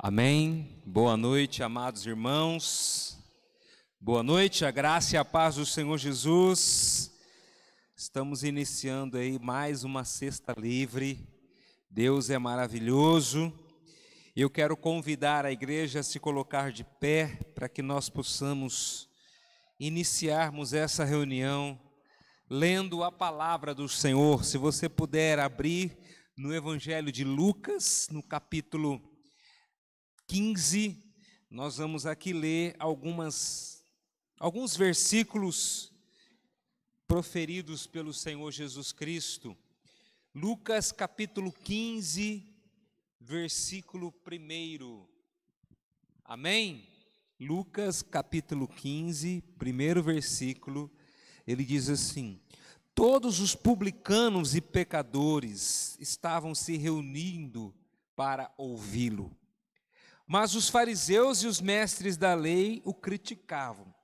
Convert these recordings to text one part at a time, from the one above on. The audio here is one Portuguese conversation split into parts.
Amém. Boa noite, amados irmãos. Boa noite, a graça e a paz do Senhor Jesus. Estamos iniciando aí mais uma sexta livre. Deus é maravilhoso. Eu quero convidar a igreja a se colocar de pé para que nós possamos iniciarmos essa reunião lendo a palavra do Senhor. Se você puder abrir no Evangelho de Lucas, no capítulo 15, nós vamos aqui ler alguns versículos proferidos pelo Senhor Jesus Cristo. Lucas capítulo 15, versículo 1. Amém? Lucas capítulo 15, primeiro versículo, ele diz assim: todos os publicanos e pecadores estavam se reunindo para ouvi-lo. Mas os fariseus e os mestres da lei o criticavam.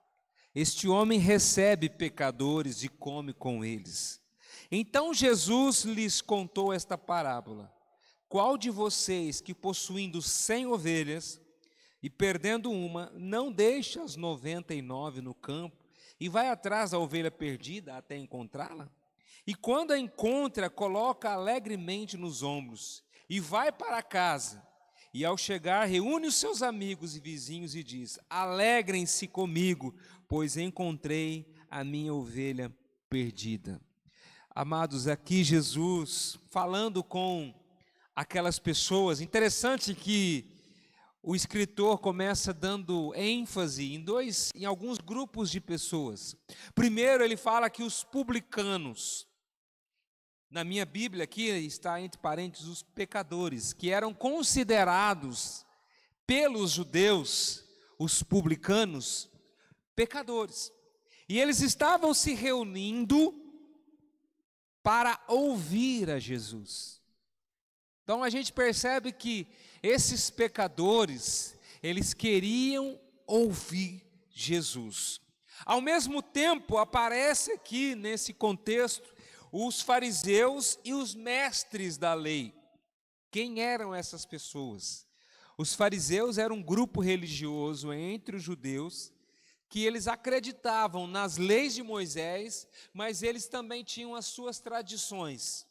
Este homem recebe pecadores e come com eles. Então Jesus lhes contou esta parábola: qual de vocês que, possuindo 100 ovelhas e perdendo uma, não deixa as 99 no campo e vai atrás da ovelha perdida até encontrá-la? E quando a encontra, coloca alegremente nos ombros e vai para casa. E ao chegar, reúne os seus amigos e vizinhos e diz: alegrem-se comigo, pois encontrei a minha ovelha perdida. Amados, aqui Jesus falando com aquelas pessoas. Interessante que o escritor começa dando ênfase em alguns grupos de pessoas. Primeiro ele fala que os publicanos, na minha Bíblia aqui está entre parênteses os pecadores, que eram considerados pelos judeus, os publicanos, pecadores. E eles estavam se reunindo para ouvir a Jesus. Então a gente percebe que esses pecadores, eles queriam ouvir Jesus. Ao mesmo tempo, aparece aqui nesse contexto os fariseus e os mestres da lei. Quem eram essas pessoas? Os fariseus eram um grupo religioso entre os judeus, que eles acreditavam nas leis de Moisés, mas eles também tinham as suas tradições.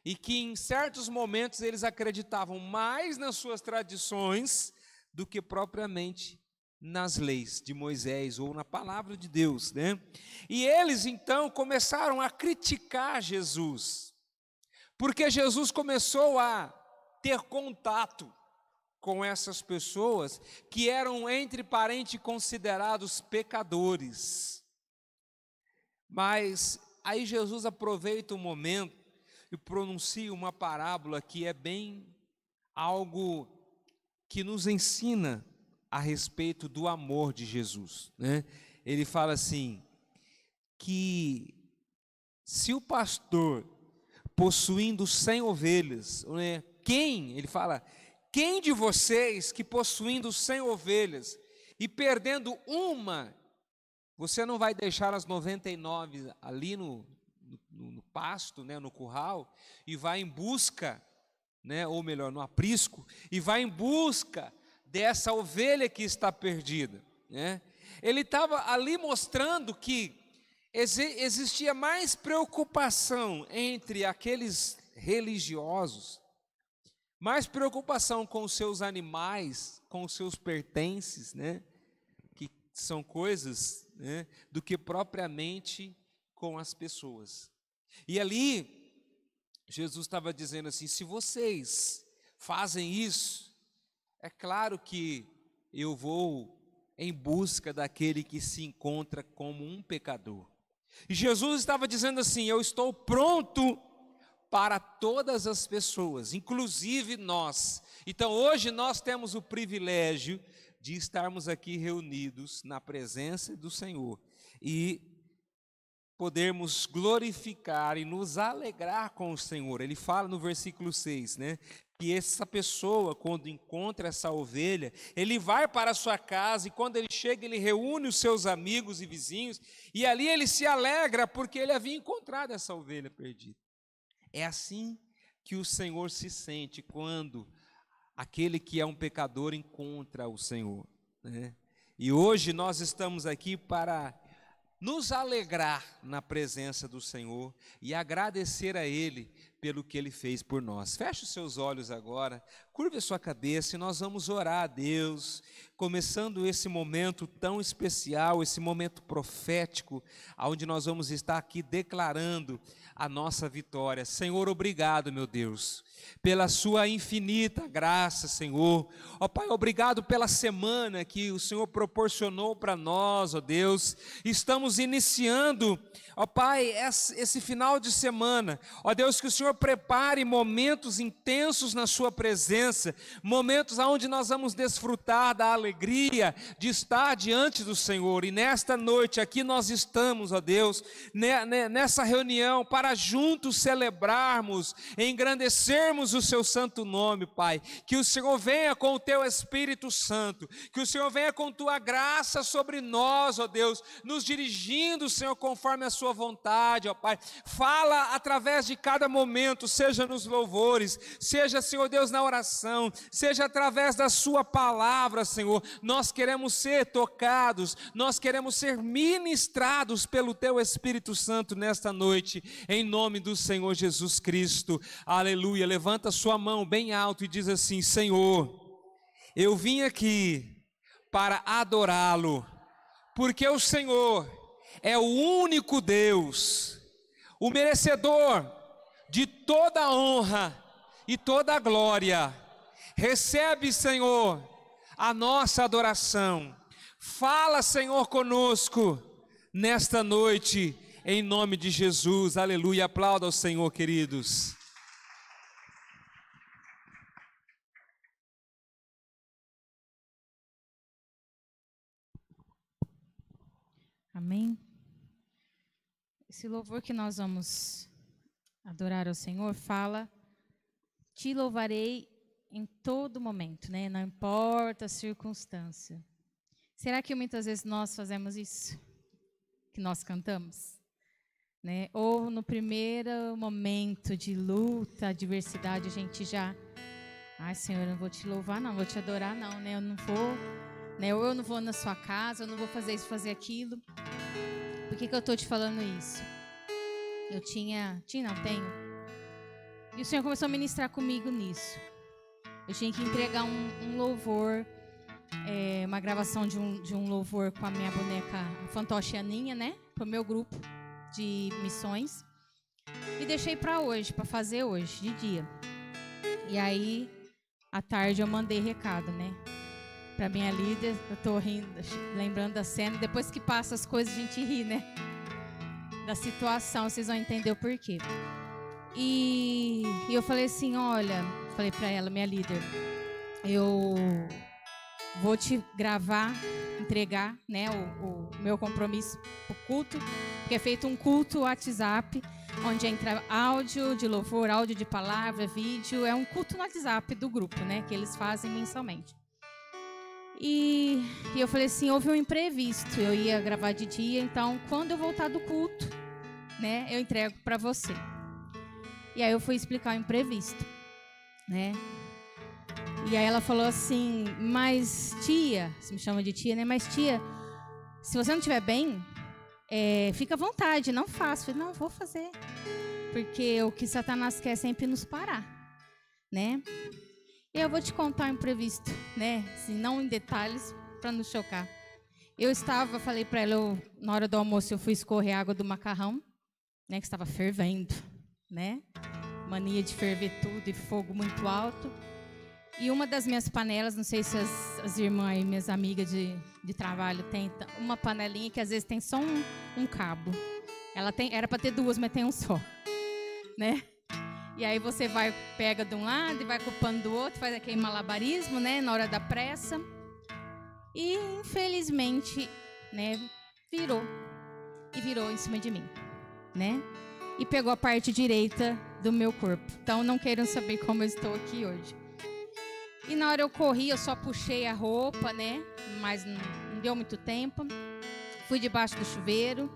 E que em certos momentos eles acreditavam mais nas suas tradições do que propriamente nas leis de Moisés ou na palavra de Deus, né? E eles então começaram a criticar Jesus, porque Jesus começou a ter contato com essas pessoas que eram entre parentes considerados pecadores. Mas aí Jesus aproveita o momento e pronuncia uma parábola que é bem algo que nos ensina a respeito do amor de Jesus, né? Ele fala assim, que se o pastor, possuindo 100 ovelhas, né, ele fala, quem de vocês que possuindo 100 ovelhas e perdendo uma, você não vai deixar as 99 ali no pasto, né, no curral, e vai em busca, né, ou melhor, no aprisco, e vai em busca dessa ovelha que está perdida, né? Ele estava ali mostrando que existia mais preocupação entre aqueles religiosos, mais preocupação com os seus animais, com os seus pertences, né, que são coisas, né, do que propriamente com as pessoas. E ali Jesus estava dizendo assim: se vocês fazem isso, é claro que eu vou em busca daquele que se encontra como um pecador. E Jesus estava dizendo assim: eu estou pronto para todas as pessoas, inclusive nós. Então hoje nós temos o privilégio de estarmos aqui reunidos na presença do Senhor e podermos glorificar e nos alegrar com o Senhor. Ele fala no versículo 6, né? Que essa pessoa, quando encontra essa ovelha, ele vai para a sua casa e quando ele chega, ele reúne os seus amigos e vizinhos e ali ele se alegra porque ele havia encontrado essa ovelha perdida. É assim que o Senhor se sente quando aquele que é um pecador encontra o Senhor, né? E hoje nós estamos aqui para nos alegrar na presença do Senhor e agradecer a Ele pelo que Ele fez por nós. Feche os seus olhos agora, curve a sua cabeça e nós vamos orar a Deus, começando esse momento tão especial, esse momento profético, onde nós vamos estar aqui declarando a nossa vitória. Senhor, obrigado, meu Deus, pela sua infinita graça, Senhor. Ó Pai, obrigado pela semana que o Senhor proporcionou para nós, ó Deus. Estamos iniciando, ó Pai, esse final de semana. Ó Deus, que o Senhor prepare momentos intensos na sua presença, momentos onde nós vamos desfrutar da alegria de estar diante do Senhor. E nesta noite aqui nós estamos, ó Deus, nessa reunião para juntos celebrarmos, engrandecermos o seu santo nome, Pai. Que o Senhor venha com o teu Espírito Santo, que o Senhor venha com tua graça sobre nós, ó Deus, nos dirigindo, Senhor, conforme a sua vontade, ó Pai. Fala através de cada momento, seja nos louvores, seja, Senhor Deus, na oração, seja através da sua palavra, Senhor. Nós queremos ser tocados, nós queremos ser ministrados pelo teu Espírito Santo nesta noite, em nome do Senhor Jesus Cristo. Aleluia. Levanta sua mão bem alto e diz assim: Senhor, eu vim aqui para adorá-lo, porque o Senhor é o único Deus, o merecedor de toda a honra e toda a glória. Recebe, Senhor, a nossa adoração. Fala, Senhor, conosco nesta noite, em nome de Jesus. Aleluia. Aplauda ao Senhor, queridos. Amém. Esse louvor que nós vamos adorar ao Senhor fala: te louvarei em todo momento, né? Não importa a circunstância. Será que muitas vezes nós fazemos isso? Que nós cantamos? Né? Ou no primeiro momento de luta, adversidade, a gente já: ai, Senhor, eu não vou te louvar não, vou te adorar não, né? Eu não vou, né? Ou eu não vou na sua casa, eu não vou fazer isso, fazer aquilo. Por que eu estou te falando isso? Eu tenho. E o Senhor começou a ministrar comigo nisso. Eu tinha que entregar um louvor, uma gravação de um louvor com a minha boneca, a fantoche Aninha, né? Para o meu grupo de missões. E deixei para hoje, para fazer hoje, de dia. E aí, à tarde, eu mandei recado, né? Para minha líder, eu tô rindo, lembrando da cena. Depois que passa as coisas, a gente ri, né? Da situação, vocês vão entender o porquê. E eu falei assim, olha, falei para ela, minha líder, eu vou te gravar, entregar, né, o meu compromisso, o culto, porque é feito um culto WhatsApp, onde entra áudio de louvor, áudio de palavra, vídeo, é um culto no WhatsApp do grupo, né, que eles fazem mensalmente. E eu falei assim, houve um imprevisto, eu ia gravar de dia, então quando eu voltar do culto, né, eu entrego para você. E aí eu fui explicar o imprevisto, né? E aí ela falou assim, mas tia, você me chama de tia, né? Mas tia, se você não estiver bem, fica à vontade, não faça. Eu falei, não, vou fazer. Porque o que Satanás quer é sempre nos parar, né? E eu vou te contar o imprevisto, né? Assim, não em detalhes, para não chocar. Falei para ela, na hora do almoço eu fui escorrer a água do macarrão, né? Que estava fervendo, né? Mania de ferver tudo e fogo muito alto. E uma das minhas panelas, não sei se as irmãs e minhas amigas de trabalho têm uma panelinha que às vezes tem só um cabo. Era para ter duas, mas tem um só, né? E aí você pega de um lado e vai ocupando do outro, faz aquele malabarismo, né? Na hora da pressa. E infelizmente, né? Virou em cima de mim, né? E pegou a parte direita do meu corpo. Então não queiram saber como eu estou aqui hoje. E na hora eu corri, eu só puxei a roupa, né? Mas não deu muito tempo. Fui debaixo do chuveiro.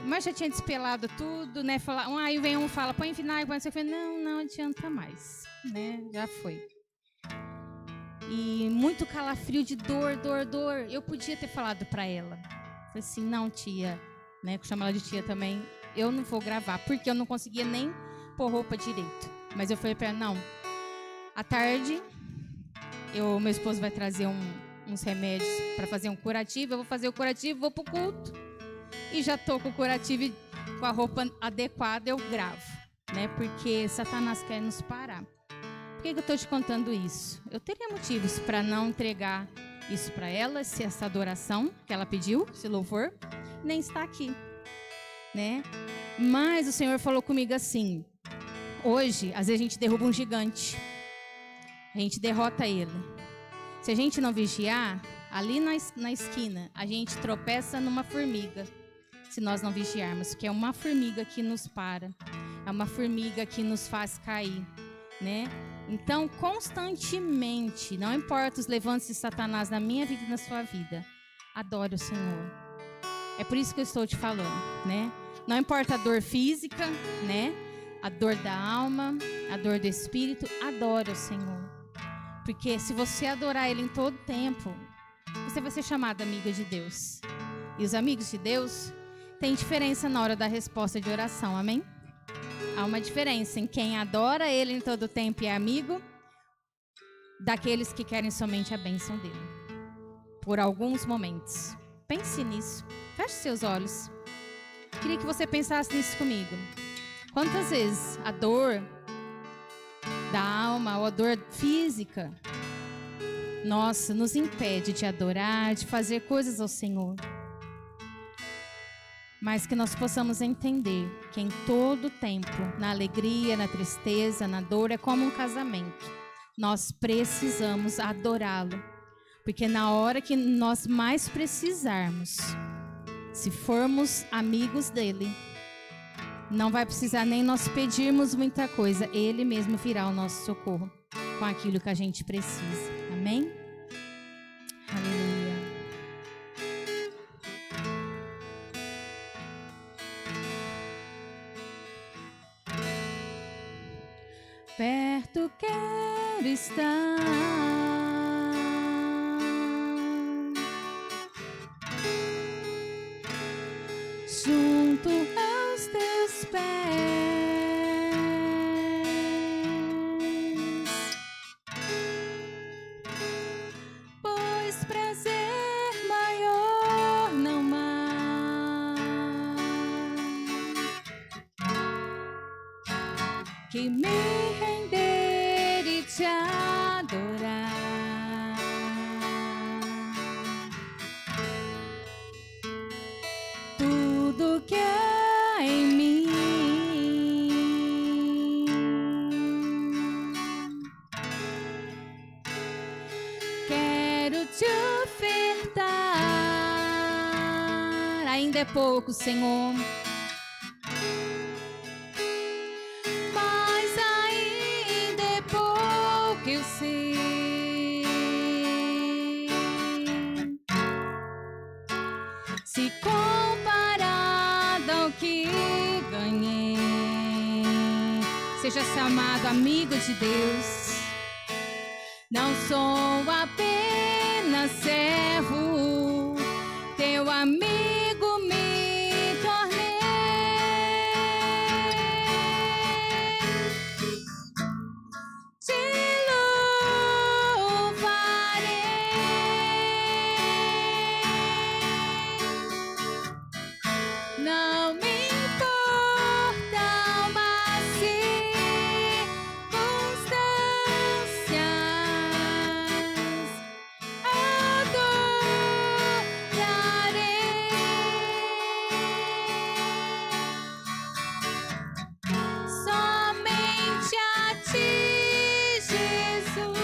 Mas já tinha despelado tudo, né? Aí vem um e fala, põe vinagre, põe. Eu falei, não adianta mais, né? Já foi. E muito calafrio de dor. Eu podia ter falado para ela. Falei assim, não, tia, né? Que eu chamo ela de tia também. Eu não vou gravar, porque eu não conseguia nem pôr roupa direito. Mas eu falei para ela, não. À tarde, meu esposo vai trazer uns remédios para fazer um curativo. Eu vou fazer o curativo, vou pro culto. E já tô com o curativo e com a roupa adequada, eu gravo, né? Porque Satanás quer nos parar. Por que eu estou te contando isso? Eu teria motivos para não entregar isso para ela, se essa adoração que ela pediu, esse louvor, nem está aqui, né? Mas o Senhor falou comigo assim, hoje, às vezes a gente derruba um gigante, a gente derrota ele. Se a gente não vigiar, ali na esquina, a gente tropeça numa formiga, se nós não vigiarmos, que é uma formiga que nos para, é uma formiga que nos faz cair, né? Então, constantemente, não importa os levantes de Satanás na minha vida e na sua vida, adore o Senhor. É por isso que eu estou te falando, né? Não importa a dor física, né? A dor da alma, a dor do espírito, adore o Senhor. Porque se você adorar Ele em todo tempo, você vai ser chamada amiga de Deus. E os amigos de Deus têm diferença na hora da resposta de oração, amém? Há uma diferença em quem adora Ele em todo tempo e é amigo, daqueles que querem somente a bênção dEle. Por alguns momentos. Pense nisso. Feche seus olhos. Queria que você pensasse nisso comigo. Quantas vezes a dor da alma ou a dor física, nossa, nos impede de adorar, de fazer coisas ao Senhor. Mas que nós possamos entender que em todo tempo, na alegria, na tristeza, na dor, é como um casamento. Nós precisamos adorá-lo. Porque na hora que nós mais precisarmos, se formos amigos dele, não vai precisar nem nós pedirmos muita coisa. Ele mesmo virá ao nosso socorro com aquilo que a gente precisa. Amém? Aleluia. Perto quero estar, junto aos teus pés, pois prazer maior não há que me render e te adorar. Tudo que há em mim quero te ofertar. Ainda é pouco, Senhor. Eu sei, se comparado ao que ganhei, seja chamado amigo de Deus. Não sou apenas servo, teu amigo me tornei. Não me importam as circunstâncias, adorarei somente a ti, Jesus.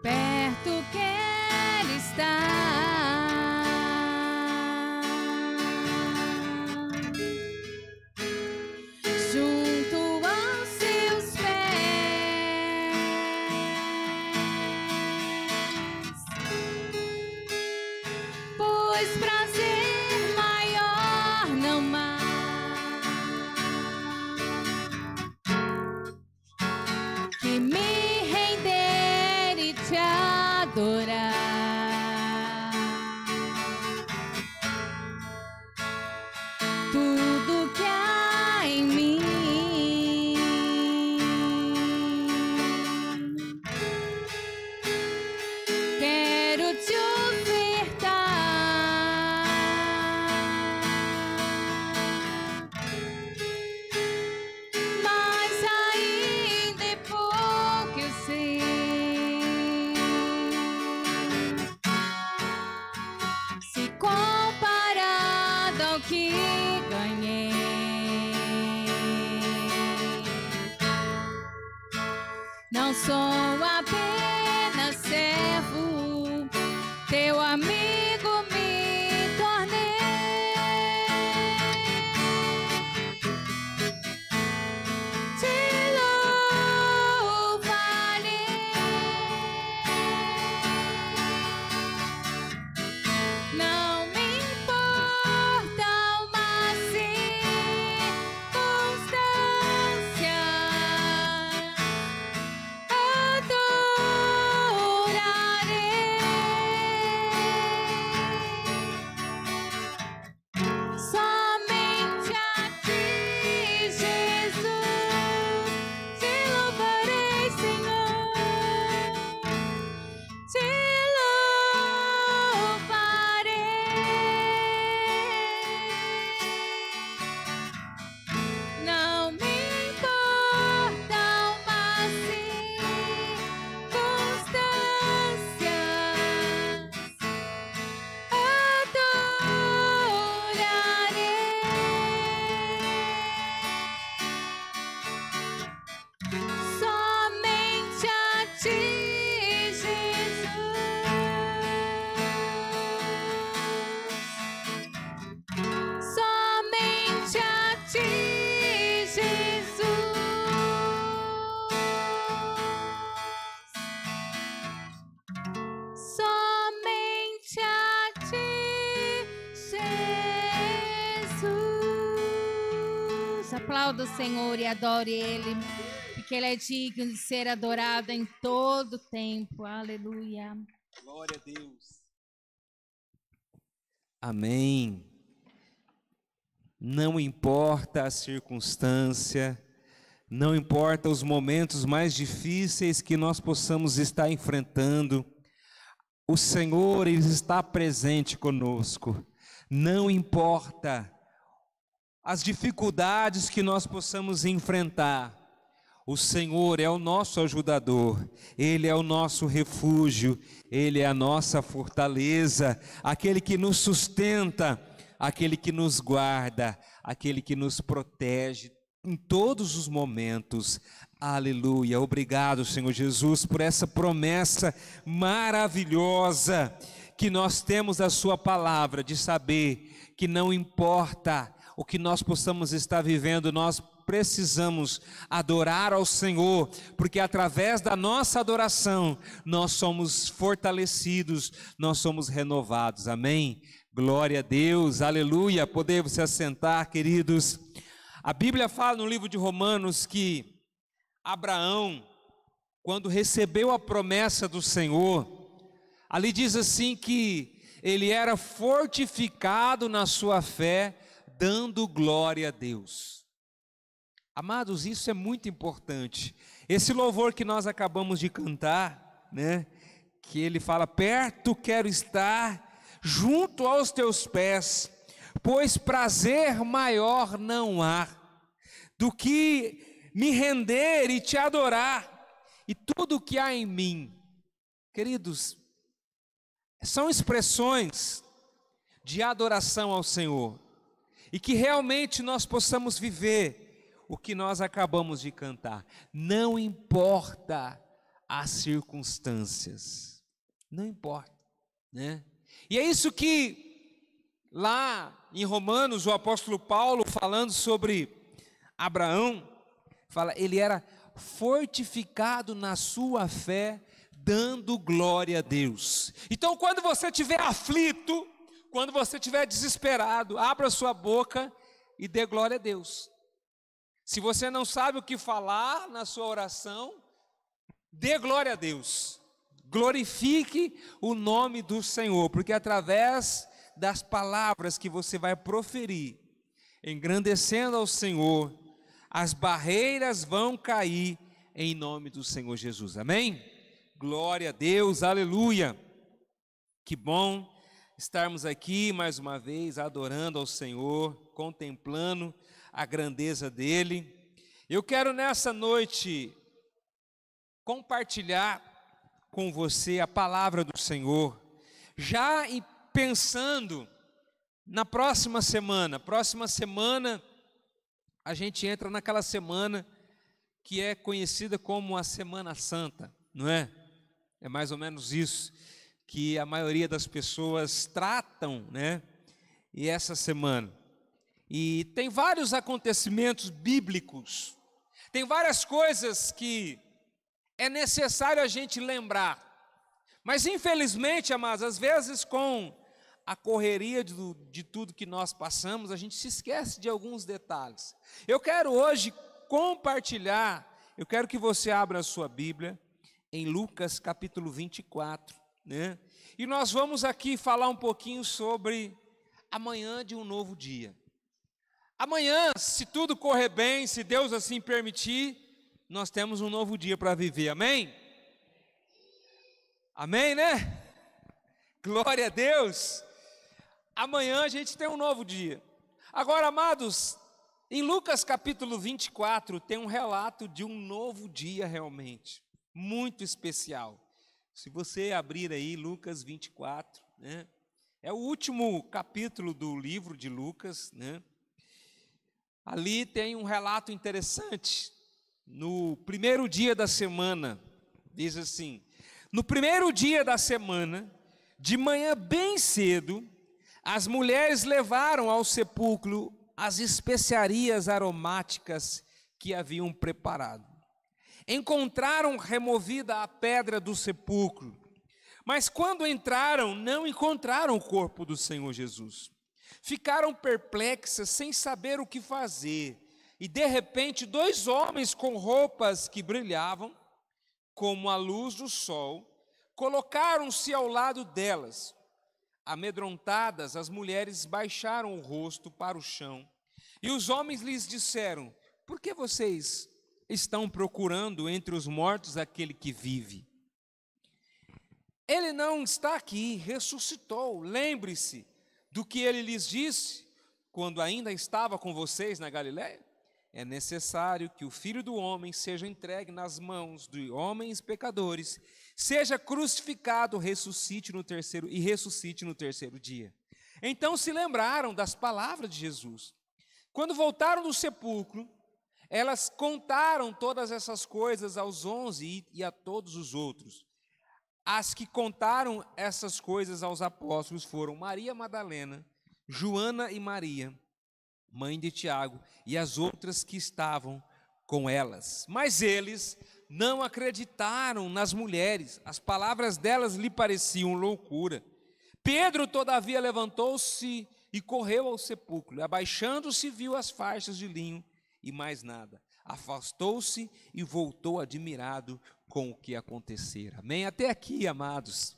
Perto quero estar, junto aos seus pés, Não sou apenas servo, teu amigo me tornei. Te louvarei. Não me importam as circunstâncias, somente a ti, Jesus, te louvarei, Senhor, te louvarei. Não me importam as circunstâncias, somente a ti, Jesus. Somente a ti, Jesus. Somente a ti, Jesus. Aplauda o Senhor e adore Ele, porque Ele é digno de ser adorado em todo tempo. Aleluia. Glória a Deus. Amém. Não importa a circunstância, não importa os momentos mais difíceis que nós possamos estar enfrentando, o Senhor, Ele está presente conosco. Não importa as dificuldades que nós possamos enfrentar, o Senhor é o nosso ajudador, Ele é o nosso refúgio, Ele é a nossa fortaleza, aquele que nos sustenta, aquele que nos guarda, aquele que nos protege em todos os momentos. Aleluia. Obrigado, Senhor Jesus, por essa promessa maravilhosa que nós temos da sua palavra, de saber que não importa o que nós possamos estar vivendo, nós precisamos adorar ao Senhor, porque através da nossa adoração nós somos fortalecidos, nós somos renovados. Amém? Glória a Deus, aleluia. Podemos se assentar, queridos. A Bíblia fala no livro de Romanos que Abraão, quando recebeu a promessa do Senhor, ali diz assim que ele era fortificado na sua fé, dando glória a Deus. Amados, isso é muito importante. Esse louvor que nós acabamos de cantar, né, que ele fala: perto quero estar, junto aos teus pés, pois prazer maior não há do que me render e te adorar, e tudo o que há em mim. Queridos, são expressões de adoração ao Senhor, e que realmente nós possamos viver o que nós acabamos de cantar. Não importa as circunstâncias, não importa, né? E é isso que lá em Romanos, o apóstolo Paulo, falando sobre Abraão, fala, ele era fortificado na sua fé, dando glória a Deus. Então, quando você estiver aflito, quando você estiver desesperado, abra sua boca e dê glória a Deus. Se você não sabe o que falar na sua oração, dê glória a Deus. Glorifique o nome do Senhor, porque através das palavras que você vai proferir, engrandecendo ao Senhor, as barreiras vão cair em nome do Senhor Jesus. Amém? Glória a Deus, aleluia. Que bom estarmos aqui mais uma vez adorando ao Senhor, contemplando a grandeza dele. Eu quero nessa noite compartilhar com você a palavra do Senhor, já pensando na próxima semana. Próxima semana a gente entra naquela semana que é conhecida como a Semana Santa, não é? É mais ou menos isso que a maioria das pessoas tratam, né? E essa semana. E tem vários acontecimentos bíblicos, tem várias coisas que é necessário a gente lembrar. Mas infelizmente, amados, às vezes com a correria de tudo que nós passamos, a gente se esquece de alguns detalhes. Eu quero hoje compartilhar, eu quero que você abra a sua Bíblia em Lucas capítulo 24, né? E nós vamos aqui falar um pouquinho sobre amanhã de um novo dia. Amanhã, se tudo correr bem, se Deus assim permitir, nós temos um novo dia para viver, amém? Amém, né? Glória a Deus! Amanhã a gente tem um novo dia. Agora, amados, em Lucas capítulo 24 tem um relato de um novo dia realmente, muito especial. Se você abrir aí Lucas 24, né? É o último capítulo do livro de Lucas, né? Ali tem um relato interessante. No primeiro dia da semana, diz assim: no primeiro dia da semana, de manhã bem cedo, as mulheres levaram ao sepulcro as especiarias aromáticas que haviam preparado. Encontraram removida a pedra do sepulcro, mas quando entraram, não encontraram o corpo do Senhor Jesus. Ficaram perplexas, sem saber o que fazer. E de repente, dois homens com roupas que brilhavam, como a luz do sol, colocaram-se ao lado delas. Amedrontadas, as mulheres baixaram o rosto para o chão. E os homens lhes disseram: por que vocês estão procurando entre os mortos aquele que vive? Ele não está aqui, ressuscitou. Lembre-se do que ele lhes disse quando ainda estava com vocês na Galiléia. É necessário que o Filho do Homem seja entregue nas mãos de homens pecadores, seja crucificado, ressuscite no terceiro dia. Então se lembraram das palavras de Jesus. Quando voltaram do sepulcro, elas contaram todas essas coisas aos 11 e a todos os outros. As que contaram essas coisas aos apóstolos foram Maria Madalena, Joana e Maria, mãe de Tiago, e as outras que estavam com elas. Mas eles não acreditaram nas mulheres, as palavras delas lhe pareciam loucura. Pedro, todavia, levantou-se e correu ao sepulcro. Abaixando-se, viu as faixas de linho e mais nada. Afastou-se e voltou admirado com o que acontecera. Amém? Até aqui, amados.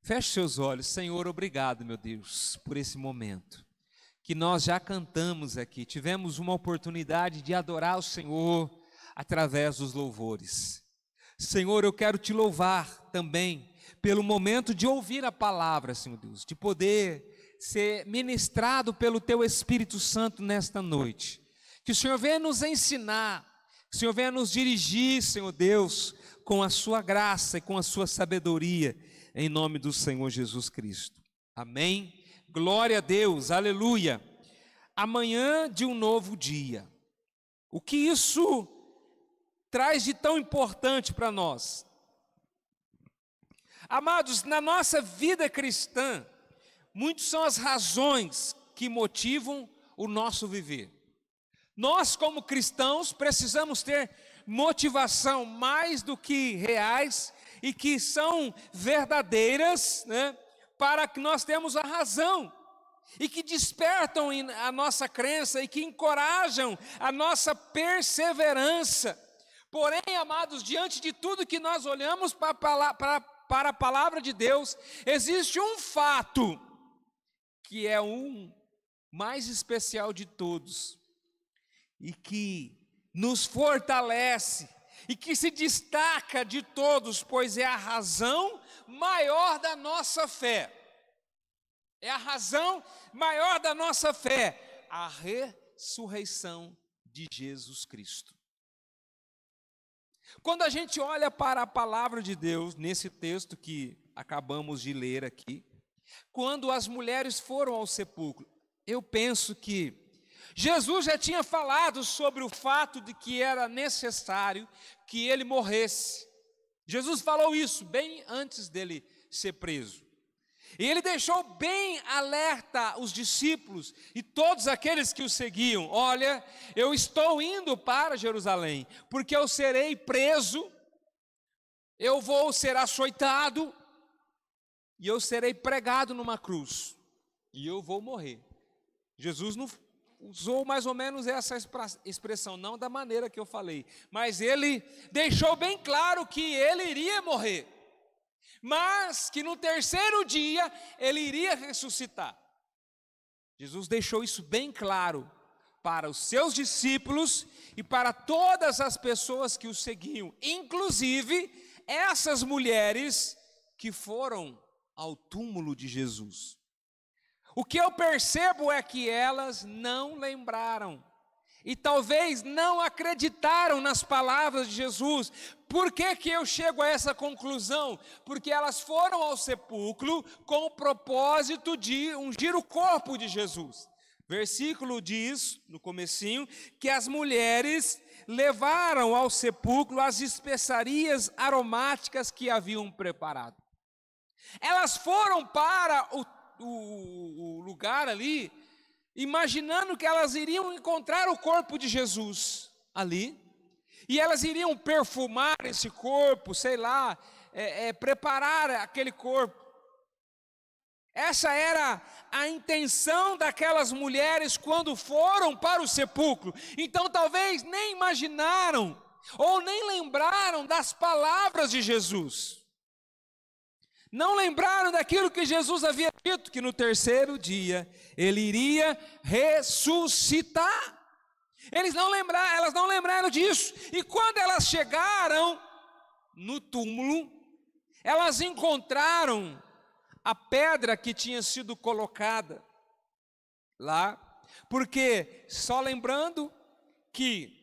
Feche seus olhos. Senhor, obrigado, meu Deus, por esse momento que nós já cantamos aqui. Tivemos uma oportunidade de adorar o Senhor através dos louvores. Senhor, eu quero te louvar também pelo momento de ouvir a palavra, Senhor Deus, de poder ser ministrado pelo teu Espírito Santo nesta noite. Que o Senhor venha nos ensinar, que o Senhor venha nos dirigir, Senhor Deus, com a sua graça e com a sua sabedoria, em nome do Senhor Jesus Cristo. Amém? Glória a Deus, aleluia. Amanhã de um novo dia. O que isso traz de tão importante para nós? Amados, na nossa vida cristã, muitas são as razões que motivam o nosso viver. Nós, como cristãos, precisamos ter motivação mais do que reais e que são verdadeiras, né, para que nós temos a razão e que despertam a nossa crença e que encorajam a nossa perseverança. Porém, amados, diante de tudo que nós olhamos para a palavra de Deus, existe um fato que é um mais especial de todos e que nos fortalece e que se destaca de todos, pois é a razão maior da nossa fé. É a razão maior da nossa fé, a ressurreição de Jesus Cristo. Quando a gente olha para a palavra de Deus, nesse texto que acabamos de ler aqui, quando as mulheres foram ao sepulcro, eu penso que Jesus já tinha falado sobre o fato de que era necessário que ele morresse. Jesus falou isso bem antes dele ser preso. E ele deixou bem alerta os discípulos e todos aqueles que o seguiam: olha, eu estou indo para Jerusalém, porque eu serei preso, eu vou ser açoitado, e eu serei pregado numa cruz, e eu vou morrer. Jesus não usou mais ou menos essa expressão, não da maneira que eu falei, mas ele deixou bem claro que ele iria morrer, mas que no terceiro dia ele iria ressuscitar. Jesus deixou isso bem claro para os seus discípulos e para todas as pessoas que o seguiam, inclusive essas mulheres que foram ao túmulo de Jesus. O que eu percebo é que elas não lembraram e talvez não acreditaram nas palavras de Jesus. Por que que eu chego a essa conclusão? Porque elas foram ao sepulcro com o propósito de ungir o corpo de Jesus. Versículo diz, no comecinho, que as mulheres levaram ao sepulcro as especiarias aromáticas que haviam preparado. Elas foram para o lugar ali, imaginando que elas iriam encontrar o corpo de Jesus ali, e elas iriam perfumar esse corpo, sei lá, preparar aquele corpo. Essa era a intenção daquelas mulheres quando foram para o sepulcro. Então talvez nem imaginaram, ou nem lembraram das palavras de Jesus. Não lembraram daquilo que Jesus havia dito, que no terceiro dia ele iria ressuscitar. Elas não lembraram disso. E quando elas chegaram no túmulo, elas encontraram a pedra que tinha sido colocada lá, porque só lembrando que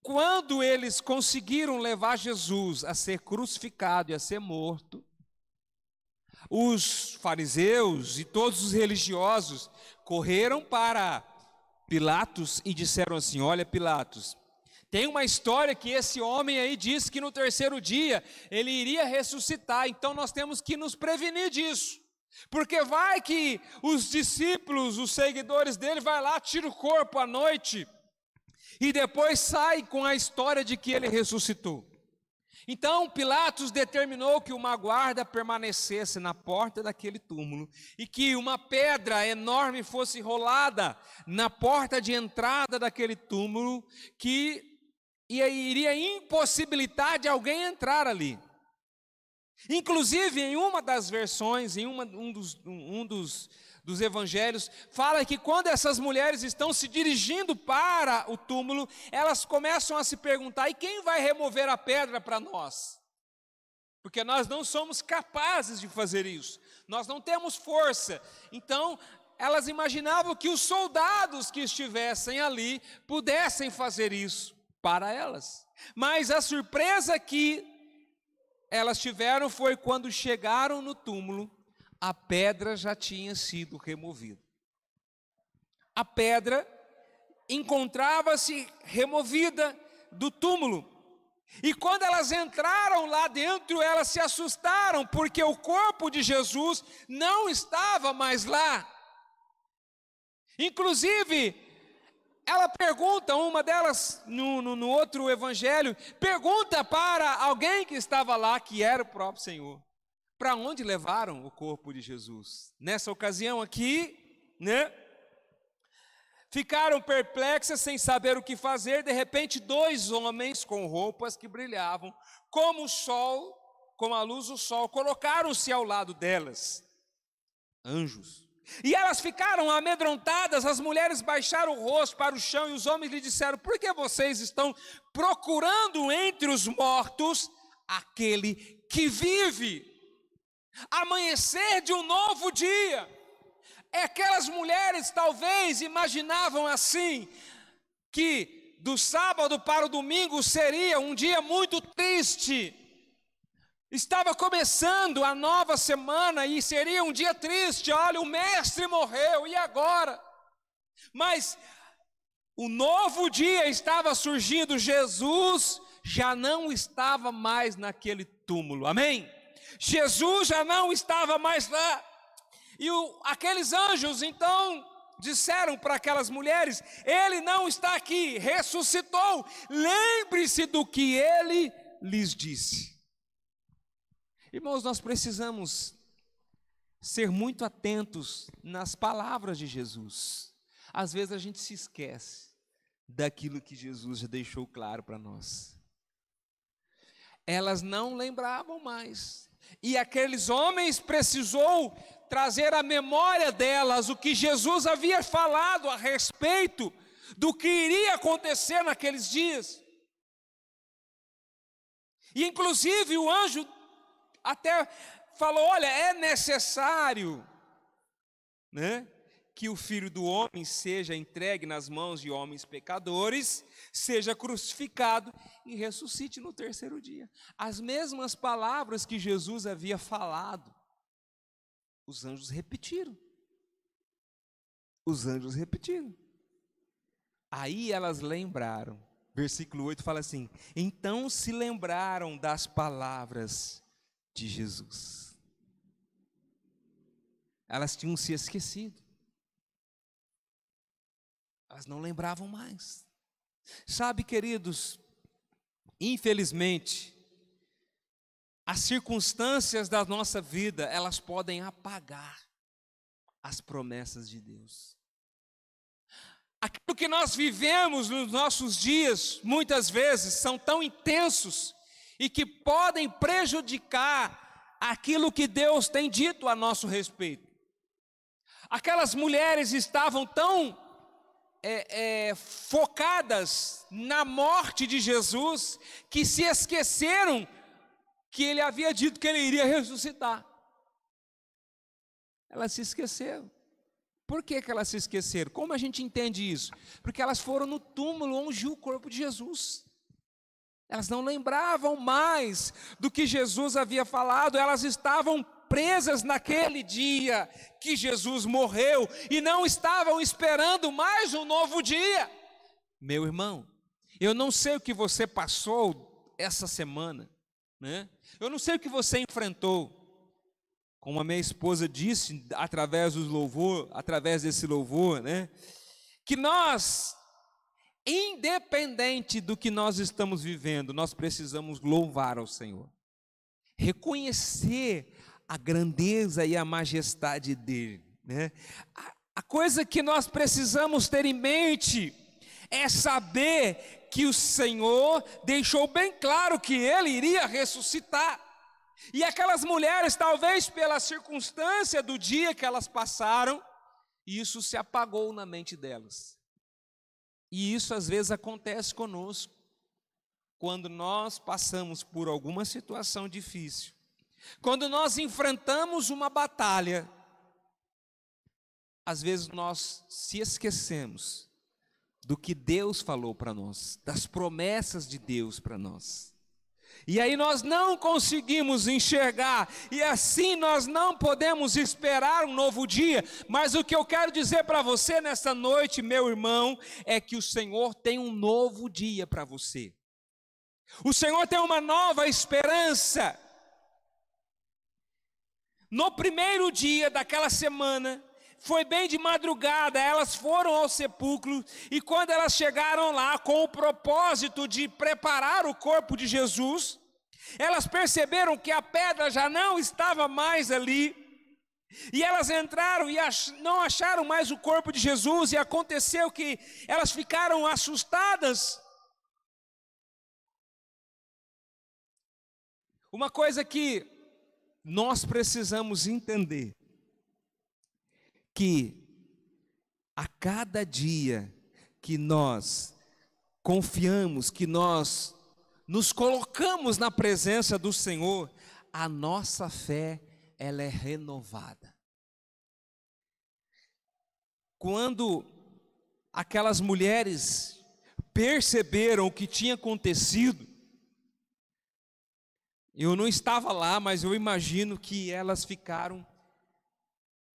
quando eles conseguiram levar Jesus a ser crucificado e a ser morto, os fariseus e todos os religiosos correram para Pilatos e disseram assim: olha, Pilatos, tem uma história que esse homem aí disse que no terceiro dia ele iria ressuscitar, então nós temos que nos prevenir disso, porque vai que os discípulos, os seguidores dele, vai lá, tira o corpo à noite e depois sai com a história de que ele ressuscitou. Então Pilatos determinou que uma guarda permanecesse na porta daquele túmulo e que uma pedra enorme fosse rolada na porta de entrada daquele túmulo, que iria impossibilitar de alguém entrar ali. Inclusive, em uma das versões, em um dos evangelhos, fala que quando essas mulheres estão se dirigindo para o túmulo, elas começam a se perguntar: e quem vai remover a pedra para nós? Porque nós não somos capazes de fazer isso, nós não temos força. Então elas imaginavam que os soldados que estivessem ali pudessem fazer isso para elas. Mas a surpresa que elas tiveram foi quando chegaram no túmulo, a pedra já tinha sido removida. A pedra encontrava-se removida do túmulo. E quando elas entraram lá dentro, elas se assustaram, porque o corpo de Jesus não estava mais lá. Inclusive, ela pergunta, uma delas no outro evangelho, pergunta para alguém que estava lá, que era o próprio Senhor: para onde levaram o corpo de Jesus? Nessa ocasião aqui, ficaram perplexas, sem saber o que fazer. De repente, dois homens com roupas que brilhavam como o sol, como a luz do sol, colocaram-se ao lado delas, anjos. E elas ficaram amedrontadas. As mulheres baixaram o rosto para o chão e os homens lhe disseram: por que vocês estão procurando entre os mortos aquele que vive? Amanhecer de um novo dia. Aquelas mulheres talvez imaginavam assim, que do sábado para o domingo seria um dia muito triste. Estava começando a nova semana e seria um dia triste. Olha, o mestre morreu, e agora? Mas O novo dia estava surgindo, Jesus já não estava mais naquele túmulo, amém? Jesus já não estava mais lá. E aqueles anjos então disseram para aquelas mulheres: ele não está aqui, ressuscitou, lembre-se do que ele lhes disse. Irmãos, nós precisamos ser muito atentos nas palavras de Jesus. Às vezes a gente se esquece daquilo que Jesus já deixou claro para nós. Elas não lembravam mais, e aqueles homens precisou trazer à memória delas o que Jesus havia falado a respeito do que iria acontecer naqueles dias. E inclusive o anjo até falou: olha, é necessário, né, que o Filho do Homem seja entregue nas mãos de homens pecadores, seja crucificado e ressuscite no terceiro dia. As mesmas palavras que Jesus havia falado, os anjos repetiram. Os anjos repetiram. Aí elas lembraram. Versículo 8 fala assim: então se lembraram das palavras de Jesus. Elas tinham se esquecido. Elas não lembravam mais. Sabe, queridos, infelizmente, as circunstâncias da nossa vida, elas podem apagar as promessas de Deus. Aquilo que nós vivemos nos nossos dias, muitas vezes, são tão intensos e que podem prejudicar aquilo que Deus tem dito a nosso respeito. Aquelas mulheres estavam tão focadas na morte de Jesus, que se esqueceram que ele havia dito que ele iria ressuscitar. Elas se esqueceram. Por que elas se esqueceram? Como a gente entende isso? Porque elas foram no túmulo onde o corpo de Jesus. Elas não lembravam mais do que Jesus havia falado, elas estavam presas naquele dia que Jesus morreu e não estavam esperando mais um novo dia. Meu irmão, eu não sei o que você passou essa semana, né? Eu não sei o que você enfrentou. Como a minha esposa disse através desse louvor, né? Que nós, independente do que nós estamos vivendo, nós precisamos louvar ao Senhor, reconhecer a grandeza e a majestade dele, né? A coisa que nós precisamos ter em mente é saber que o Senhor deixou bem claro que ele iria ressuscitar. E aquelas mulheres, talvez pela circunstância do dia que elas passaram, isso se apagou na mente delas. E isso às vezes acontece conosco, quando nós passamos por alguma situação difícil, quando nós enfrentamos uma batalha, às vezes nós se esquecemos do que Deus falou para nós, das promessas de Deus para nós. E aí nós não conseguimos enxergar, e assim nós não podemos esperar um novo dia. Mas o que eu quero dizer para você nesta noite, meu irmão, é que o Senhor tem um novo dia para você. O Senhor tem uma nova esperança. No primeiro dia daquela semana, foi bem de madrugada, elas foram ao sepulcro, e quando elas chegaram lá com o propósito de preparar o corpo de Jesus, elas perceberam que a pedra já não estava mais ali, e elas entraram e não acharam mais o corpo de Jesus, e aconteceu que elas ficaram assustadas. Uma coisa que nós precisamos entender, que a cada dia que nós confiamos, que nós nos colocamos na presença do Senhor, a nossa fé, ela é renovada. Quando aquelas mulheres perceberam o que tinha acontecido, eu não estava lá, mas eu imagino que elas ficaram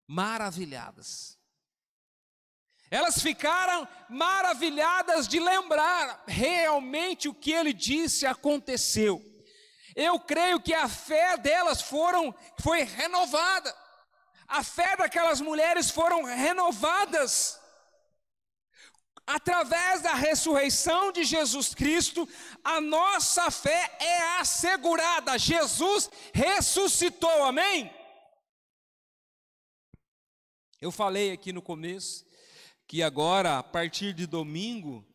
maravilhadas. Elas ficaram maravilhadas de lembrar realmente o que ele disse aconteceu. Eu creio que a fé delas foi renovada. A fé daquelas mulheres foram renovadas. Através da ressurreição de Jesus Cristo, a nossa fé é assegurada. Jesus ressuscitou, amém? Eu falei aqui no começo que agora, a partir de domingo,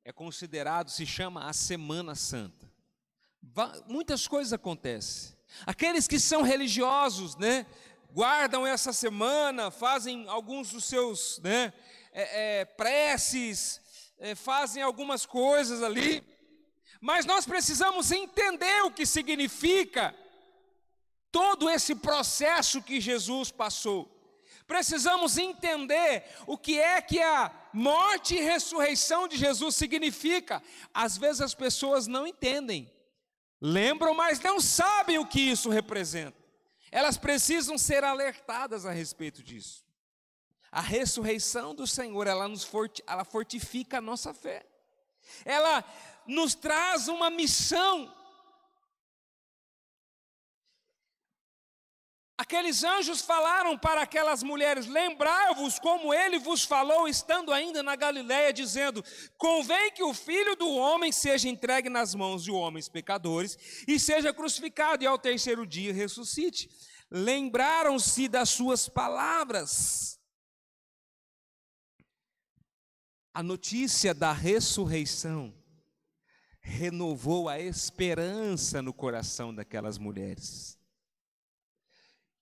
é considerado, se chama a Semana Santa. Muitas coisas acontecem. Aqueles que são religiosos, né, guardam essa semana, fazem alguns dos seus, né, preces, fazem algumas coisas ali, mas nós precisamos entender o que significa todo esse processo que Jesus passou. Precisamos entender o que é que a morte e ressurreição de Jesus significa. Às vezes as pessoas não entendem, lembram, mas não sabem o que isso representa. Elas precisam ser alertadas a respeito disso. A ressurreição do Senhor, ela fortifica a nossa fé. Ela nos traz uma missão. Aqueles anjos falaram para aquelas mulheres: lembrai-vos como ele vos falou, estando ainda na Galiléia, dizendo: convém que o Filho do Homem seja entregue nas mãos de homens pecadores, e seja crucificado, e ao terceiro dia ressuscite. Lembraram-se das suas palavras. A notícia da ressurreição renovou a esperança no coração daquelas mulheres.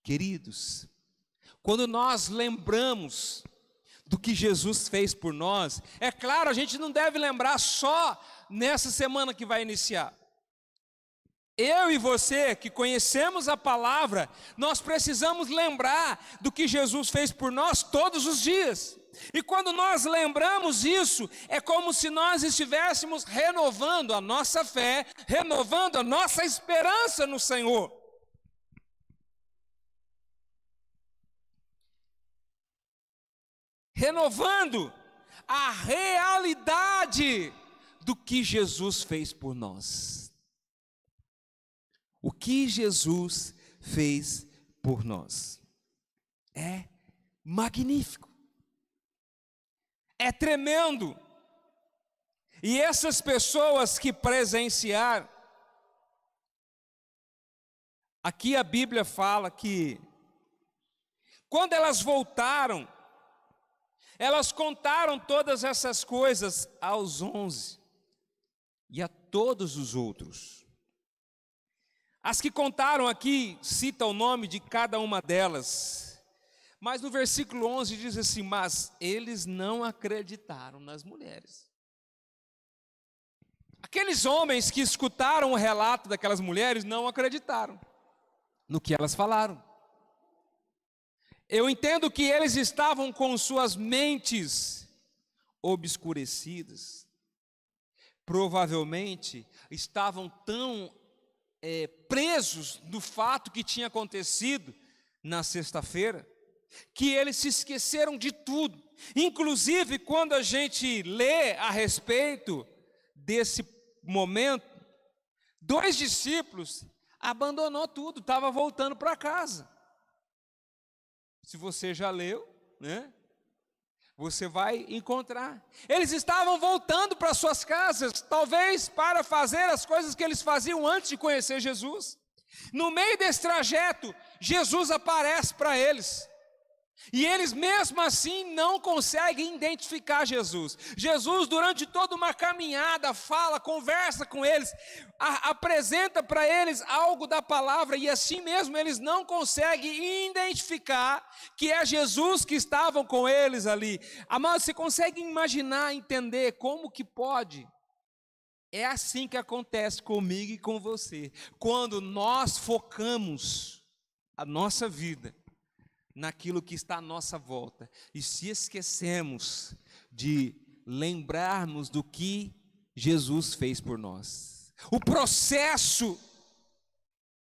Queridos, quando nós lembramos do que Jesus fez por nós, é claro, a gente não deve lembrar só nessa semana que vai iniciar. Eu e você que conhecemos a palavra, nós precisamos lembrar do que Jesus fez por nós todos os dias. E quando nós lembramos isso, é como se nós estivéssemos renovando a nossa fé, renovando a nossa esperança no Senhor. Renovando a realidade do que Jesus fez por nós. O que Jesus fez por nós é magnífico, é tremendo. E essas pessoas que presenciaram, aqui a Bíblia fala que quando elas voltaram, elas contaram todas essas coisas aos 11 e a todos os outros. As que contaram aqui citam o nome de cada uma delas, mas no versículo 11 diz assim: mas eles não acreditaram nas mulheres. Aqueles homens que escutaram o relato daquelas mulheres não acreditaram no que elas falaram. Eu entendo que eles estavam com suas mentes obscurecidas. Provavelmente estavam tão presos no fato que tinha acontecido na sexta-feira, que eles se esqueceram de tudo. Inclusive, quando a gente lê a respeito desse momento, 2 discípulos abandonou tudo, estavam voltando para casa. Se você já leu, né? Você vai encontrar. Eles estavam voltando para suas casas, talvez para fazer as coisas que eles faziam antes de conhecer Jesus. No meio desse trajeto, Jesus aparece para eles. E eles mesmo assim não conseguem identificar Jesus. Jesus, durante toda uma caminhada, fala, conversa com eles, apresenta para eles algo da palavra, e assim mesmo eles não conseguem identificar que é Jesus que estavam com eles ali. Amados, você consegue imaginar, entender como que pode? É assim que acontece comigo e com você. Quando nós focamos a nossa vida naquilo que está à nossa volta e se esquecemos de lembrarmos do que Jesus fez por nós, o processo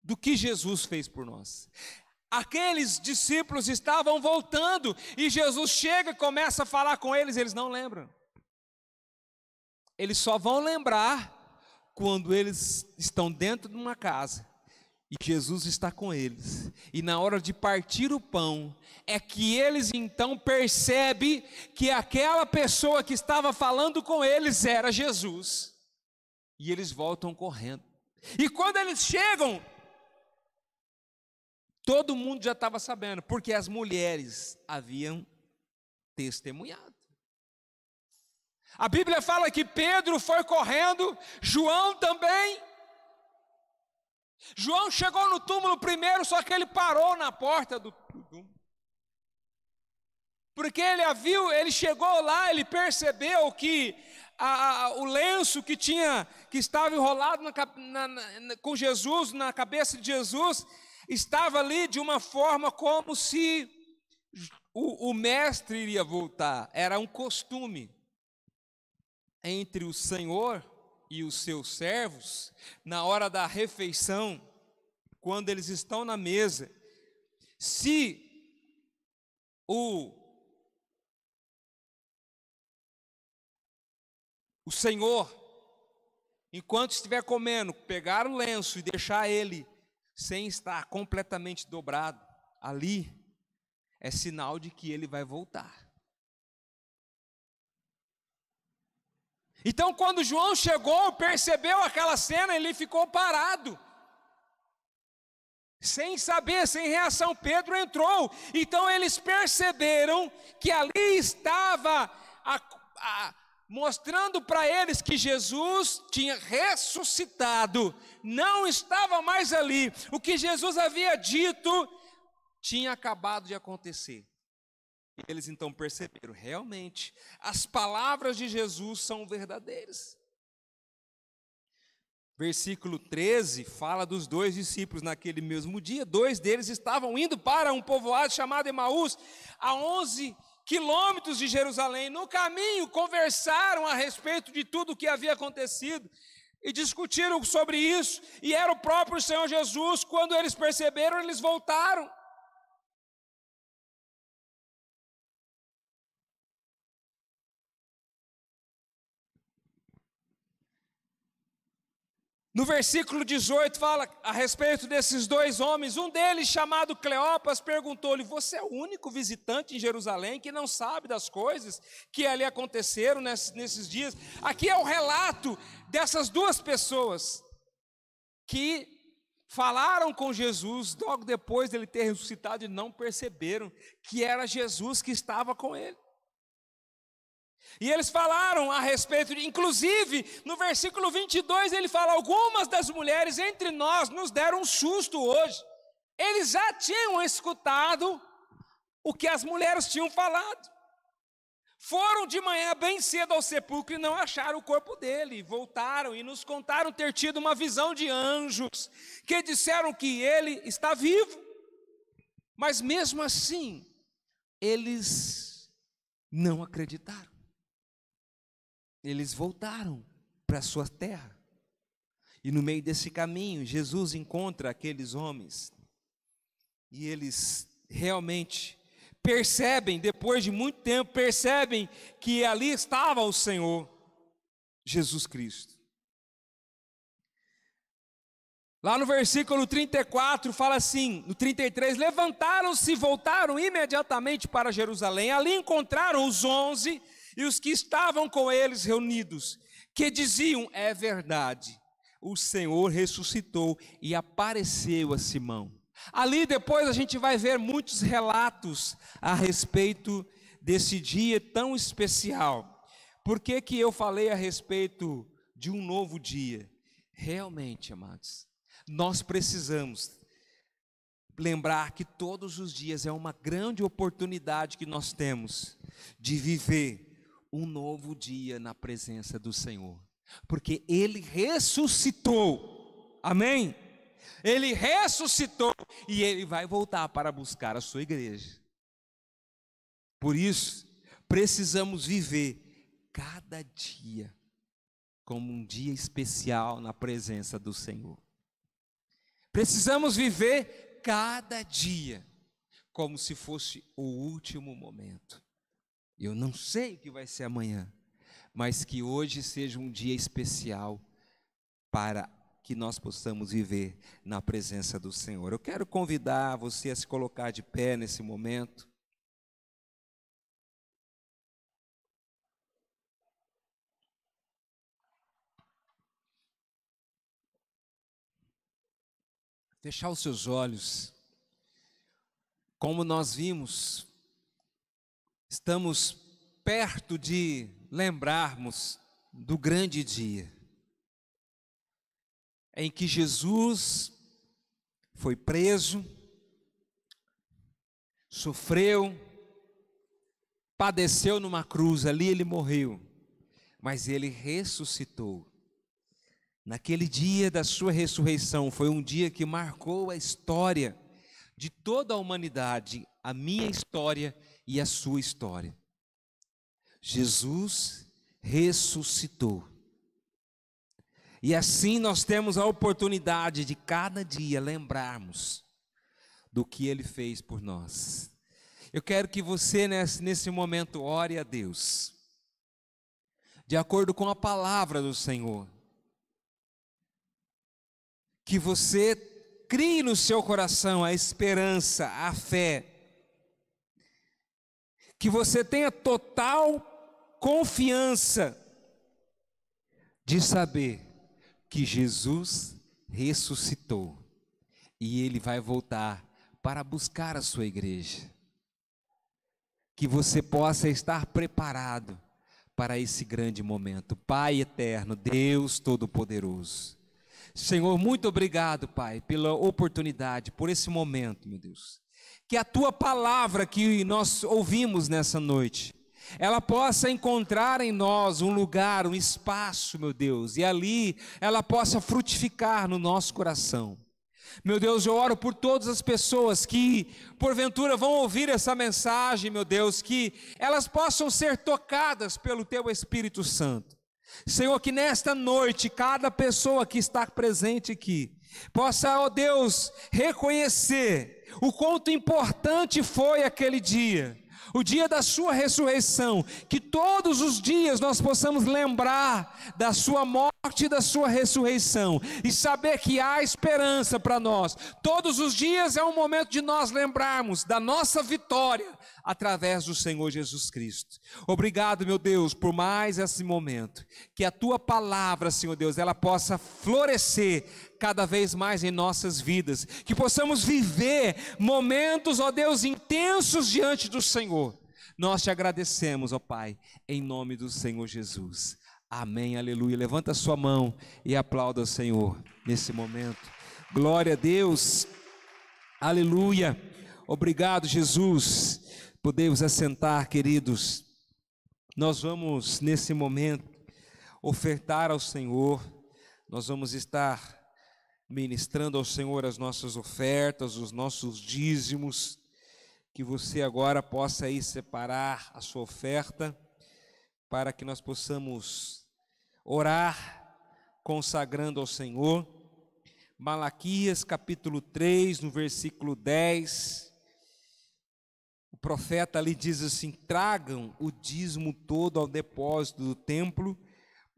do que Jesus fez por nós. aqueles discípulos estavam voltando, e Jesus chega e começa a falar com eles, eles não lembram. Eles só vão lembrar quando eles estão dentro de uma casa, e Jesus está com eles, e na hora de partir o pão, é que eles então percebem que aquela pessoa que estava falando com eles era Jesus, e eles voltam correndo. E quando eles chegam, todo mundo já estava sabendo, porque as mulheres haviam testemunhado. A Bíblia fala que Pedro foi correndo, João também. João chegou no túmulo primeiro, só que ele parou na porta do túmulo. Porque ele chegou lá, ele percebeu que o lenço que estava enrolado com Jesus, na cabeça de Jesus, estava ali de uma forma como se o mestre iria voltar. Era um costume entre o Senhor e os seus servos, na hora da refeição, quando eles estão na mesa, se o Senhor, enquanto estiver comendo, pegar o lenço e deixar ele sem estar completamente dobrado ali, é sinal de que ele vai voltar. Então, quando João chegou, percebeu aquela cena, ele ficou parado, sem saber, sem reação. Pedro entrou, então eles perceberam que ali estava mostrando para eles que Jesus tinha ressuscitado, não estava mais ali. O que Jesus havia dito tinha acabado de acontecer. Eles então perceberam, realmente, as palavras de Jesus são verdadeiras. Versículo 13 fala dos dois discípulos naquele mesmo dia. 2 deles estavam indo para um povoado chamado Emaús, a 11 quilômetros de Jerusalém. No caminho, conversaram a respeito de tudo o que havia acontecido e discutiram sobre isso. E era o próprio Senhor Jesus. Quando eles perceberam, eles voltaram. No versículo 18 fala a respeito desses 2 homens. Um deles, chamado Cleopas, perguntou-lhe: você é o único visitante em Jerusalém que não sabe das coisas que ali aconteceram nesses dias? Aqui é o relato dessas 2 pessoas que falaram com Jesus logo depois dele ter ressuscitado e não perceberam que era Jesus que estava com ele. E eles falaram a respeito inclusive, no versículo 22, ele fala: algumas das mulheres entre nós nos deram um susto hoje. Eles já tinham escutado o que as mulheres tinham falado. Foram de manhã bem cedo ao sepulcro e não acharam o corpo dele. Voltaram e nos contaram ter tido uma visão de anjos, que disseram que ele está vivo. Mas mesmo assim, eles não acreditaram. Eles voltaram para a sua terra. E no meio desse caminho, Jesus encontra aqueles homens. E eles realmente percebem, depois de muito tempo, percebem que ali estava o Senhor Jesus Cristo. Lá no versículo 34 fala assim, no 33, levantaram-se e voltaram imediatamente para Jerusalém. Ali encontraram os 11 e os que estavam com eles reunidos, que diziam: é verdade, o Senhor ressuscitou e apareceu a Simão. Ali depois a gente vai ver muitos relatos a respeito desse dia tão especial. Por que que eu falei a respeito de um novo dia? Realmente, amados, nós precisamos lembrar que todos os dias é uma grande oportunidade que nós temos de viver um novo dia na presença do Senhor, porque Ele ressuscitou, amém? Ele ressuscitou e Ele vai voltar para buscar a sua igreja. Por isso, precisamos viver cada dia como um dia especial na presença do Senhor. Precisamos viver cada dia como se fosse o último momento. Eu não sei o que vai ser amanhã, mas que hoje seja um dia especial para que nós possamos viver na presença do Senhor. Eu quero convidar você a se colocar de pé nesse momento. Fechar os seus olhos. Como nós vimos, estamos perto de lembrarmos do grande dia em que Jesus foi preso, sofreu, padeceu numa cruz, ali ele morreu, mas ele ressuscitou. Naquele dia da sua ressurreição, foi um dia que marcou a história de toda a humanidade, a minha história e a sua história. Jesus ressuscitou. E assim nós temos a oportunidade de cada dia lembrarmos do que Ele fez por nós. Eu quero que você nesse momento ore a Deus, de acordo com a palavra do Senhor. Que você crie no seu coração a esperança, a fé. Que você tenha total confiança de saber que Jesus ressuscitou e Ele vai voltar para buscar a sua igreja. Que você possa estar preparado para esse grande momento. Pai eterno, Deus Todo-Poderoso, Senhor, muito obrigado, Pai, pela oportunidade, por esse momento, meu Deus. Que a Tua palavra que nós ouvimos nessa noite, ela possa encontrar em nós um lugar, um espaço, meu Deus, e ali ela possa frutificar no nosso coração. Meu Deus, eu oro por todas as pessoas que porventura vão ouvir essa mensagem, meu Deus, que elas possam ser tocadas pelo Teu Espírito Santo. Senhor, que nesta noite, cada pessoa que está presente aqui, possa, ó Deus, reconhecer o quanto importante foi aquele dia, o dia da sua ressurreição, que todos os dias nós possamos lembrar da sua morte e da sua ressurreição, e saber que há esperança para nós. Todos os dias é um momento de nós lembrarmos da nossa vitória, através do Senhor Jesus Cristo. Obrigado, meu Deus, por mais esse momento, que a Tua palavra, Senhor Deus, ela possa florescer cada vez mais em nossas vidas, que possamos viver momentos, ó Deus, intensos diante do Senhor. Nós te agradecemos, ó Pai, em nome do Senhor Jesus. Amém, aleluia. Levanta a sua mão e aplauda o Senhor nesse momento. Glória a Deus, aleluia. Obrigado, Jesus. Podemos assentar, queridos. Nós vamos nesse momento ofertar ao Senhor. Nós vamos estar ministrando ao Senhor as nossas ofertas, os nossos dízimos. Que você agora possa aí separar a sua oferta, para que nós possamos orar, consagrando ao Senhor. Malaquias capítulo 3, no versículo 10, o profeta ali diz assim: tragam o dízimo todo ao depósito do templo,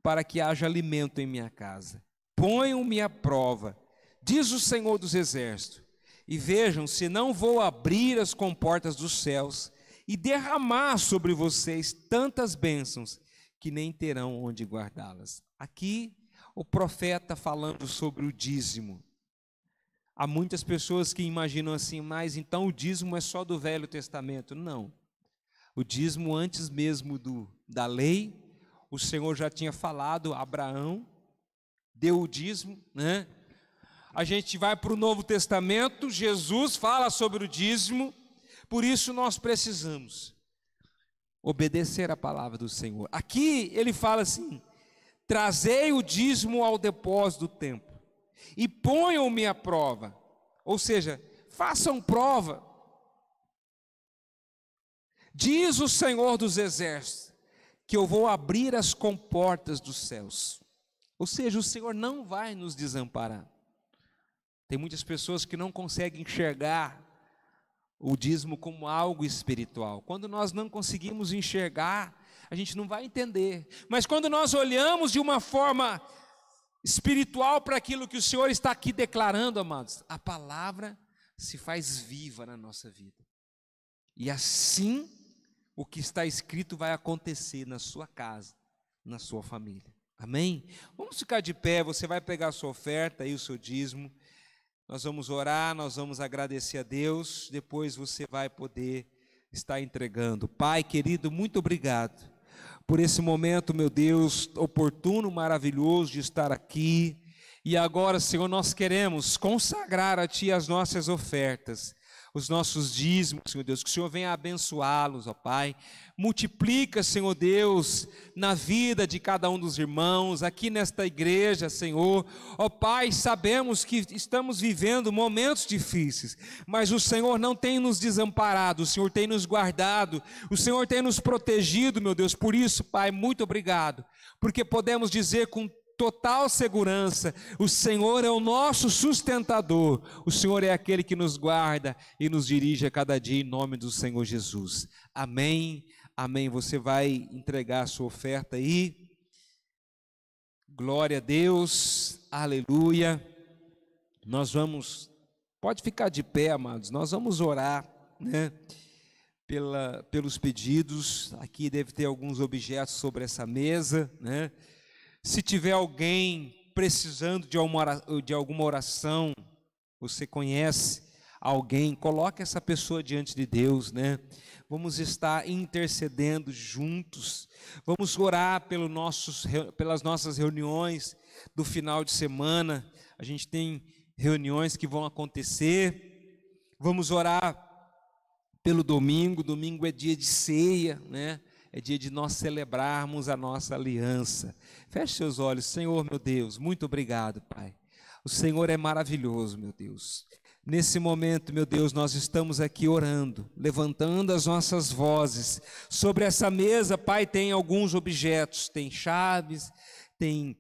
para que haja alimento em minha casa. Ponham-me à prova, diz o Senhor dos Exércitos, e vejam se não vou abrir as comportas dos céus e derramar sobre vocês tantas bênçãos que nem terão onde guardá-las. Aqui o profeta falando sobre o dízimo. Há muitas pessoas que imaginam assim, mas então o dízimo é só do Velho Testamento. Não. O dízimo antes mesmo da lei, o Senhor já tinha falado, Abraão deu o dízimo, né? A gente vai para o Novo Testamento, Jesus fala sobre o dízimo, por isso nós precisamos obedecer a palavra do Senhor. Aqui ele fala assim: trazei o dízimo ao depósito do templo e ponham-me à prova, ou seja, façam prova. Diz o Senhor dos Exércitos que eu vou abrir as comportas dos céus, ou seja, o Senhor não vai nos desamparar. Tem muitas pessoas que não conseguem enxergar o dízimo como algo espiritual. Quando nós não conseguimos enxergar, a gente não vai entender. Mas quando nós olhamos de uma forma espiritual para aquilo que o Senhor está aqui declarando, amados, a palavra se faz viva na nossa vida. E assim, o que está escrito vai acontecer na sua casa, na sua família. Amém? Vamos ficar de pé, você vai pegar a sua oferta e o seu dízimo. Nós vamos orar, nós vamos agradecer a Deus, depois você vai poder estar entregando. Pai querido, muito obrigado por esse momento, meu Deus, oportuno, maravilhoso de estar aqui. E agora, Senhor, nós queremos consagrar a Ti as nossas ofertas, os nossos dízimos, Senhor Deus, que o Senhor venha abençoá-los, ó Pai. Multiplica, Senhor Deus, na vida de cada um dos irmãos, aqui nesta igreja, Senhor. Ó Pai, sabemos que estamos vivendo momentos difíceis, mas o Senhor não tem nos desamparado, o Senhor tem nos guardado, o Senhor tem nos protegido, meu Deus. Por isso, Pai, muito obrigado, porque podemos dizer com total segurança, o Senhor é o nosso sustentador, o Senhor é aquele que nos guarda e nos dirige a cada dia, em nome do Senhor Jesus. Amém, amém. Você vai entregar a sua oferta aí, glória a Deus, aleluia. Nós vamos, pode ficar de pé, amados, nós vamos orar, né, pelos pedidos. Aqui deve ter alguns objetos sobre essa mesa, né? Se tiver alguém precisando de alguma oração, você conhece alguém, coloque essa pessoa diante de Deus, né? Vamos estar intercedendo juntos, vamos orar pelas nossas reuniões do final de semana. A gente tem reuniões que vão acontecer, vamos orar pelo domingo. Domingo é dia de ceia, né? É dia de nós celebrarmos a nossa aliança. Feche seus olhos. Senhor, meu Deus, muito obrigado, Pai. O Senhor é maravilhoso, meu Deus. Nesse momento, meu Deus, nós estamos aqui orando, levantando as nossas vozes. Sobre essa mesa, Pai, tem alguns objetos, tem chaves, tem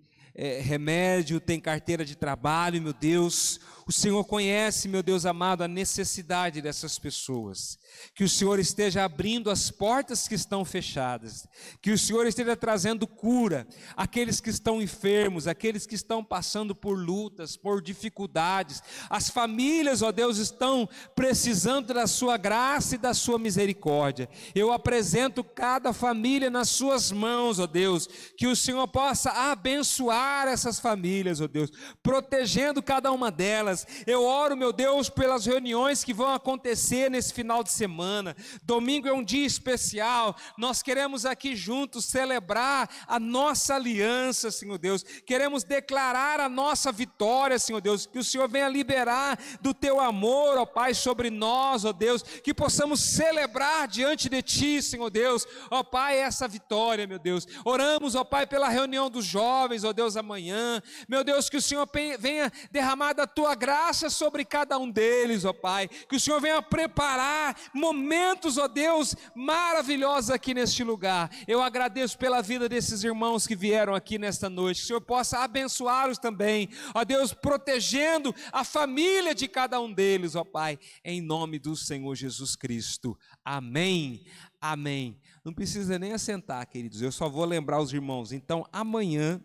remédio, tem carteira de trabalho, meu Deus. O Senhor conhece, meu Deus amado, a necessidade dessas pessoas. Que o Senhor esteja abrindo as portas que estão fechadas, que o Senhor esteja trazendo cura àqueles que estão enfermos, àqueles que estão passando por lutas, por dificuldades. As famílias, ó Deus, estão precisando da sua graça e da sua misericórdia. Eu apresento cada família nas suas mãos, ó Deus, que o Senhor possa abençoar essas famílias, ó Deus, protegendo cada uma delas. Eu oro, meu Deus, pelas reuniões que vão acontecer nesse final de semana. Domingo é um dia especial, nós queremos aqui juntos celebrar a nossa aliança, Senhor Deus. Queremos declarar a nossa vitória, Senhor Deus, que o Senhor venha liberar do teu amor, ó Pai, sobre nós, ó Deus, que possamos celebrar diante de Ti, Senhor Deus, ó Pai, essa vitória, meu Deus. Oramos, ó Pai, pela reunião dos jovens, ó Deus, amanhã, meu Deus, que o Senhor venha derramar da Tua graça sobre cada um deles, ó Pai, que o Senhor venha preparar momentos, ó Deus, maravilhosos aqui neste lugar. Eu agradeço pela vida desses irmãos que vieram aqui nesta noite, que o Senhor possa abençoá-los também, ó Deus, protegendo a família de cada um deles, ó Pai, em nome do Senhor Jesus Cristo. Amém, amém. Não precisa nem assentar, queridos, eu só vou lembrar os irmãos. Então, amanhã,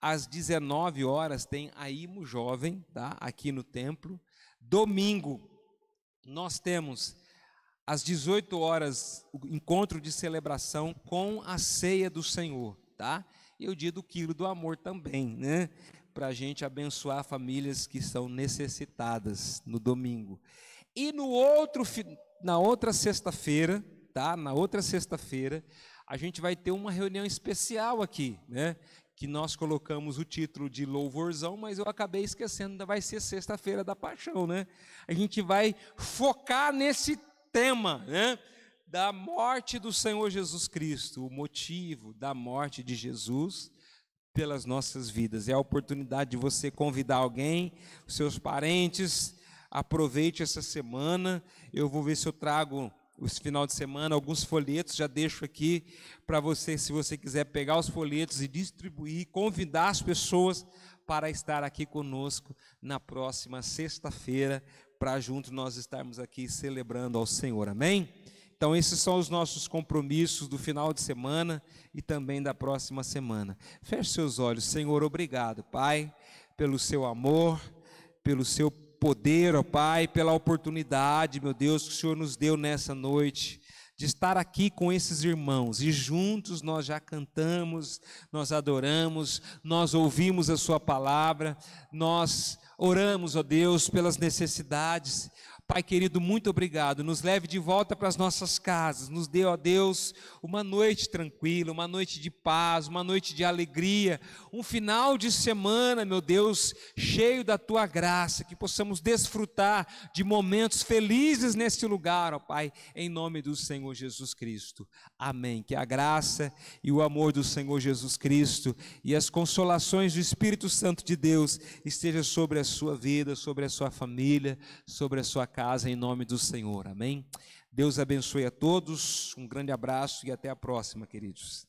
às 19 horas, tem a IMO Jovem, tá? Aqui no templo. Domingo, nós temos às 18 horas o encontro de celebração com a ceia do Senhor, tá? E o dia do quilo do amor também, né? Para a gente abençoar famílias que são necessitadas no domingo. E na outra sexta-feira, tá? Na outra sexta-feira, a gente vai ter uma reunião especial aqui, né? Que nós colocamos o título de louvorzão, mas eu acabei esquecendo, ainda vai ser sexta-feira da paixão, né? A gente vai focar nesse tema, né? Da morte do Senhor Jesus Cristo, o motivo da morte de Jesus pelas nossas vidas. É a oportunidade de você convidar alguém, os seus parentes. Aproveite essa semana. Eu vou ver se eu trago esse final de semana alguns folhetos, já deixo aqui para você, se você quiser pegar os folhetos e distribuir, convidar as pessoas para estar aqui conosco na próxima sexta-feira, para juntos nós estarmos aqui celebrando ao Senhor, amém? Então esses são os nossos compromissos do final de semana e também da próxima semana. Feche seus olhos. Senhor, obrigado, Pai, pelo seu amor, pelo seu poder, ó Pai, pela oportunidade, meu Deus, que o Senhor nos deu nessa noite, de estar aqui com esses irmãos, e juntos nós já cantamos, nós adoramos, nós ouvimos a sua palavra, nós oramos, ó Deus, pelas necessidades. Pai querido, muito obrigado, nos leve de volta para as nossas casas, nos dê, ó Deus, uma noite tranquila, uma noite de paz, uma noite de alegria, um final de semana, meu Deus, cheio da Tua graça, que possamos desfrutar de momentos felizes neste lugar, ó Pai, em nome do Senhor Jesus Cristo, amém. Que a graça e o amor do Senhor Jesus Cristo e as consolações do Espírito Santo de Deus esteja sobre a sua vida, sobre a sua família, sobre a sua casa, em nome do Senhor, amém? Deus abençoe a todos, um grande abraço e até a próxima, queridos.